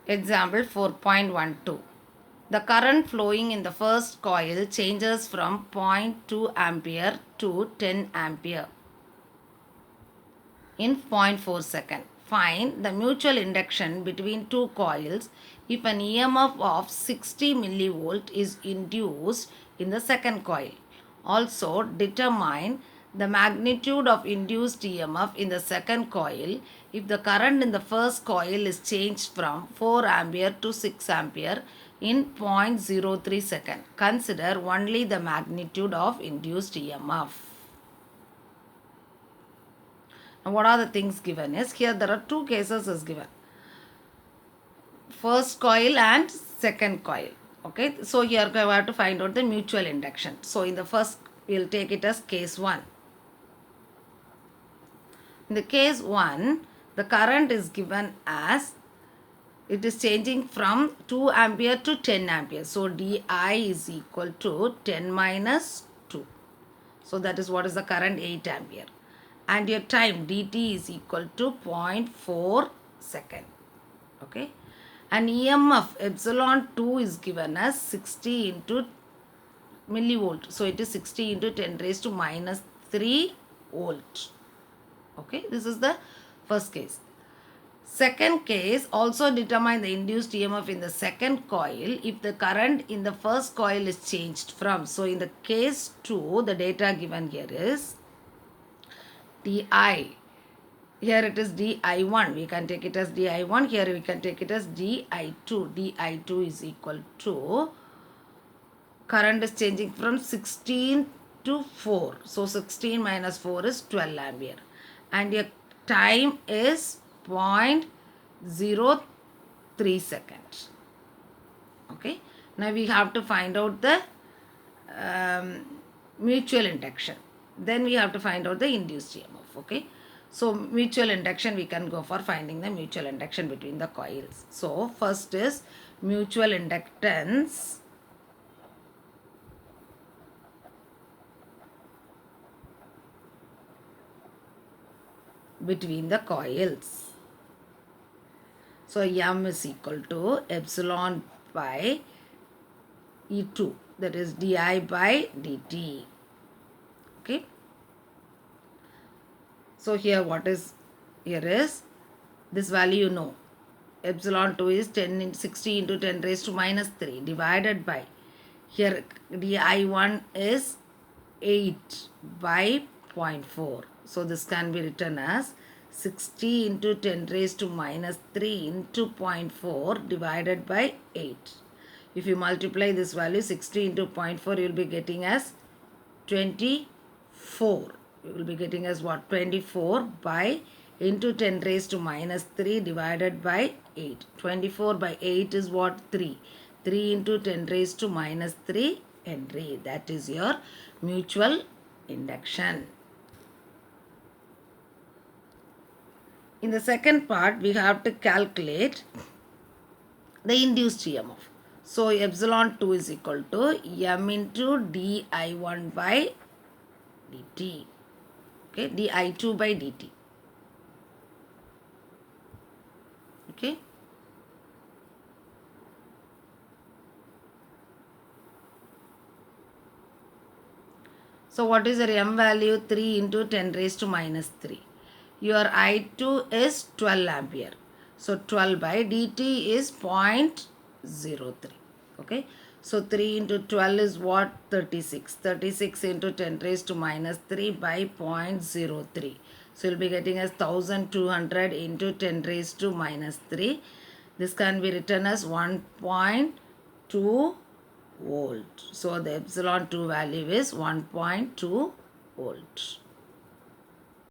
Example 4.12. The current flowing in the first coil changes from zero point 0.2 ampere to 10 ampere in 0.4 second. Find the mutual induction between two coils if an EMF of 60 millivolt is induced in the second coil. Also, determine the magnitude of induced EMF in the second coil if the current in the first coil is changed from 4 ampere to 6 ampere in 0.03 second. Consider only the magnitude of induced EMF. Now, what are the things given is here there are two cases is given, first coil and second coil. Okay, so here we have to find out the mutual induction. So in the first we'll take it as case 1. In the case 1, the current is given as it is changing from 2 ampere to 10 ampere. So di is equal to 10 minus 2. So that is what is the current, 8 ampere. And your time dt is equal to 0.4 second. Okay. And EMF epsilon 2 is given as 60 into millivolt. So it is 60 into 10 raised to minus 3 volt. Okay. This is the first case. Second case, also determine the induced EMF in the second coil if the current in the first coil is changed from. So in the case 2, the data given here is di. Here it is di1. We can take it as di1. Here we can take it as di2. di2 is equal to, current is changing from 16 to 4. So 16 minus 4 is 12 ampere. And your time is 0.03 seconds. Okay. Now we have to find out the mutual induction. Then we have to find out the induced EMF. Okay. So mutual induction, we can go for finding the mutual induction between the coils. So first is mutual inductance between the coils. So M is equal to epsilon by E2, that is di by dt. Okay. So here what is, here is this value, you know, epsilon 2 is 60 into 10 raised to minus 3 divided by, here di1 is 8 by 0.4. So this can be written as 60 into 10 raised to minus 3 into 0.4 divided by 8. If you multiply this value 60 into 0.4, you will be getting as 24. You will be getting as what? 24 by into 10 raised to minus 3 divided by 8. 24 by 8 is what? 3. 3 into 10 raised to minus 3 Henry. That is your mutual induction. In the second part, we have to calculate the induced EMF. So epsilon 2 is equal to M into di1 by dt. Okay, di2 by dt. Okay. So what is your M value? 3 into 10 raised to minus 3. Your I2 is 12 ampere. So 12 by dt is 0.03. Okay. So 3 into 12 is what? 36. 36 into 10 raised to minus 3 by 0.03. So you'll be getting as 1200 into 10 raised to minus 3. This can be written as 1.2 volt. So the epsilon 2 value is 1.2 volt.